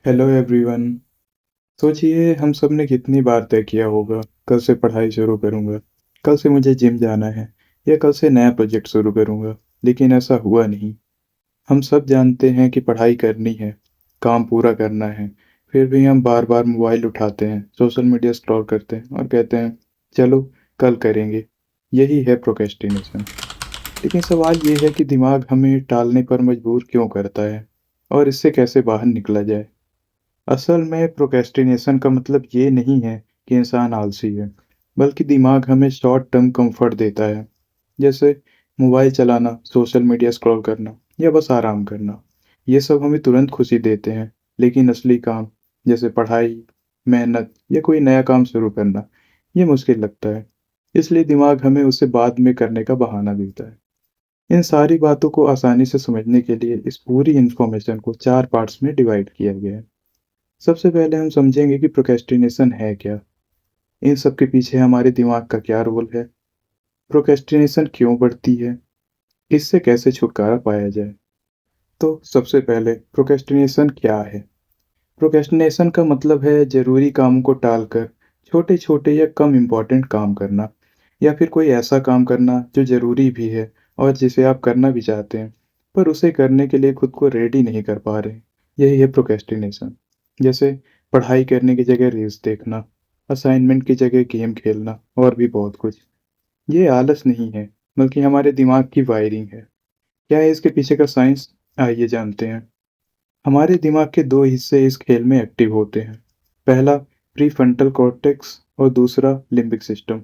Hello everyone. सोचिए हम सब ने कितनी बार तय किया होगा, कल से पढ़ाई शुरू करूंगा, कल से मुझे जिम जाना है, या कल से नया प्रोजेक्ट शुरू करूंगा। लेकिन ऐसा हुआ नहीं। हम सब जानते हैं कि पढ़ाई करनी है, काम पूरा करना है। फिर भी हम बार बार मोबाइल उठाते हैं, सोशल मीडिया स्क्रॉल करते हैं और कहते हैं चलो कल करेंगे। यही है प्रोक्रेस्टिनेशन। लेकिन सवाल ये है कि दिमाग हमें टालने पर मजबूर क्यों करता है, और इससे कैसे बाहर निकला जाए। असल में प्रोक्रेस्टिनेशन का मतलब ये नहीं है कि इंसान आलसी है, बल्कि दिमाग हमें शॉर्ट टर्म कंफर्ट देता है। जैसे मोबाइल चलाना, सोशल मीडिया स्क्रॉल करना या बस आराम करना। ये सब हमें तुरंत खुशी देते हैं, लेकिन असली काम जैसे पढ़ाई, मेहनत या कोई नया काम शुरू करना, ये मुश्किल लगता है। इसलिए दिमाग हमें उसे बाद में करने का बहाना देता है। इन सारी बातों को आसानी से समझने के लिए इस पूरी इन्फॉर्मेशन को 4 पार्ट्स में डिवाइड किया गया है। सबसे पहले हम समझेंगे कि प्रोक्रेस्टिनेशन है क्या, इन सब के पीछे हमारे दिमाग का क्या रोल है, प्रोक्रेस्टिनेशन क्यों बढ़ती है, इससे कैसे छुटकारा पाया जाए। तो सबसे पहले प्रोक्रेस्टिनेशन क्या है। प्रोक्रेस्टिनेशन का मतलब है जरूरी कामों को टालकर छोटे छोटे या कम इम्पोर्टेंट काम करना, या फिर कोई ऐसा काम करना जो जरूरी भी है और जिसे आप करना भी चाहते हैं, पर उसे करने के लिए खुद को रेडी नहीं कर पा रहे। यही है प्रोक्रेस्टिनेशन। जैसे पढ़ाई करने की जगह रील्स देखना, असाइनमेंट की जगह गेम खेलना और भी बहुत कुछ। ये आलस नहीं है, बल्कि हमारे दिमाग की वायरिंग है। क्या है इसके पीछे का साइंस, आइए जानते हैं। हमारे दिमाग के दो हिस्से इस खेल में एक्टिव होते हैं। पहला प्रीफ्रंटल कॉर्टेक्स और दूसरा लिम्बिक सिस्टम।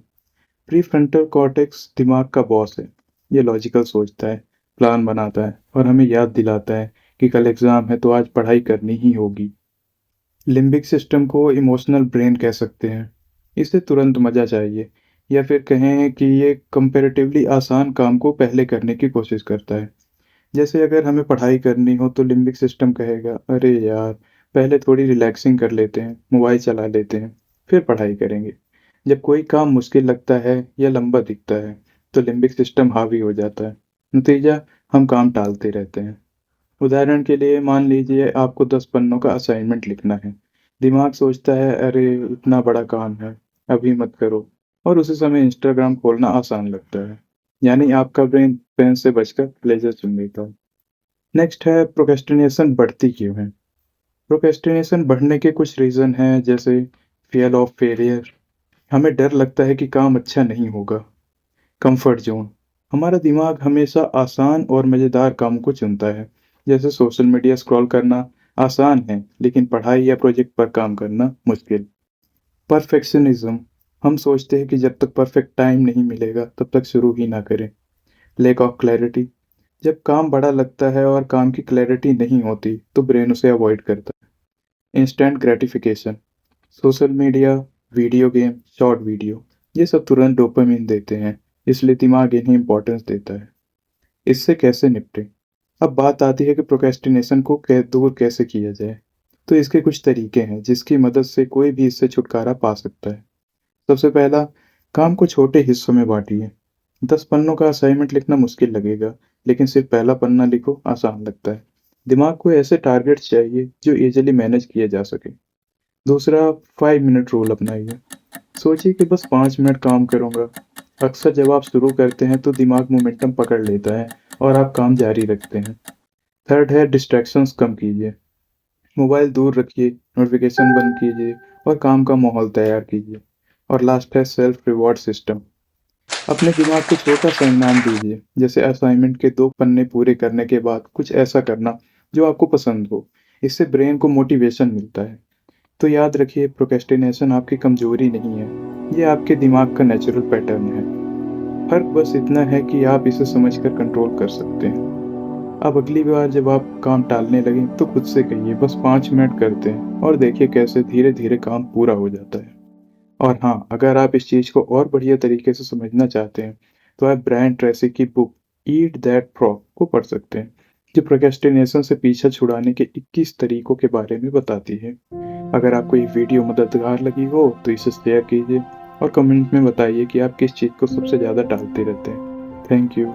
प्रीफ्रंटल कॉर्टेक्स दिमाग का बॉस है। ये लॉजिकल सोचता है, प्लान बनाता है और हमें याद दिलाता है कि कल एग्जाम है तो आज पढ़ाई करनी ही होगी। लिम्बिक सिस्टम को इमोशनल ब्रेन कह सकते हैं। इसे तुरंत मजा चाहिए, या फिर कहें कि ये कंपैरेटिवली आसान काम को पहले करने की कोशिश करता है। जैसे अगर हमें पढ़ाई करनी हो तो लिम्बिक सिस्टम कहेगा अरे यार, पहले थोड़ी रिलैक्सिंग कर लेते हैं, मोबाइल चला लेते हैं, फिर पढ़ाई करेंगे। जब कोई काम मुश्किल लगता है या लंबा दिखता है, तो लिम्बिक सिस्टम हावी हो जाता है। नतीजा, हम काम टालते रहते हैं। उदाहरण के लिए मान लीजिए आपको 10 पन्नों का असाइनमेंट लिखना है। दिमाग सोचता है अरे इतना बड़ा काम है, अभी मत करो। और उसी समय इंस्टाग्राम खोलना आसान लगता है। यानी आपका ब्रेन पेन से बचकर प्लेजर चुन लेता है। नेक्स्ट है प्रोक्रेस्टिनेशन बढ़ती क्यों है। प्रोक्रेस्टिनेशन बढ़ने के कुछ रीज़न हैं, जैसे फियर ऑफ फेलियर। हमें डर लगता है कि काम अच्छा नहीं होगा। Comfort zone. हमारा दिमाग हमेशा आसान और मज़ेदार कामों को चुनता है। जैसे सोशल मीडिया स्क्रॉल करना आसान है, लेकिन पढ़ाई या प्रोजेक्ट पर काम करना मुश्किल। परफेक्शनिज्म। हम सोचते हैं कि जब तक परफेक्ट टाइम नहीं मिलेगा तब तक शुरू ही ना करें। Lack of clarity. जब काम बड़ा लगता है और काम की क्लैरिटी नहीं होती तो ब्रेन उसे अवॉइड करता है। Instant gratification. Social media, video game, short video, ये सब तुरंत डोपामिन देते हैं, इसलिए दिमाग इन्हें इंपॉर्टेंस देता है। इससे कैसे निपटें। अब बात आती है कि प्रोक्रेस्टिनेशन को दूर कैसे किया जाए। तो इसके कुछ तरीके हैं जिसकी मदद से कोई भी इससे छुटकारा पा सकता है। सबसे पहला, काम को छोटे हिस्सों में बांटिए। 10 पन्नों का असाइनमेंट लिखना मुश्किल लगेगा, लेकिन सिर्फ पहला पन्ना लिखो, आसान लगता है। दिमाग को ऐसे टारगेट्स चाहिए जो इजीली मैनेज किए जा सके। दूसरा, 5 मिनट रूल अपनाइए। सोचिए कि बस 5 मिनट काम करूंगा। अक्सर जब आप शुरू करते हैं तो दिमाग मोमेंटम पकड़ लेता है और आप काम जारी रखते हैं। थर्ड है डिस्ट्रैक्शंस कम कीजिए। मोबाइल दूर रखिए, नोटिफिकेशन बंद कीजिए और काम का माहौल तैयार कीजिए। और लास्ट है सेल्फ रिवॉर्ड सिस्टम। अपने दिमाग को छोटा सा इनाम दीजिए, जैसे असाइनमेंट के 2 पन्ने पूरे करने के बाद कुछ ऐसा करना जो आपको पसंद हो। इससे ब्रेन को मोटिवेशन मिलता है। तो याद रखिए, प्रोक्रेस्टिनेशन आपकी कमजोरी नहीं है, ये आपके दिमाग का नेचुरल पैटर्न है। फर्क बस इतना है कि आप इसे समझकर कंट्रोल कर सकते हैं। अब अगली बार जब आप काम टालने लगें तो खुद से कहिए बस 5 मिनट करते हैं, और देखिए कैसे धीरे धीरे काम पूरा हो जाता है। और हाँ, अगर आप इस चीज़ को और बढ़िया तरीके से समझना चाहते हैं, तो आप ब्रायन ट्रेसी की बुक ईट दैट फ्रॉग को पढ़ सकते हैं, जो प्रोक्रेस्टिनेशन से पीछा छुड़ाने के 21 तरीकों के बारे में बताती है। अगर आपको ये वीडियो मददगार लगी हो तो इसे शेयर कीजिए और कमेंट में बताइए कि आप किस चीज़ को सबसे ज़्यादा टालते रहते हैं। Thank you.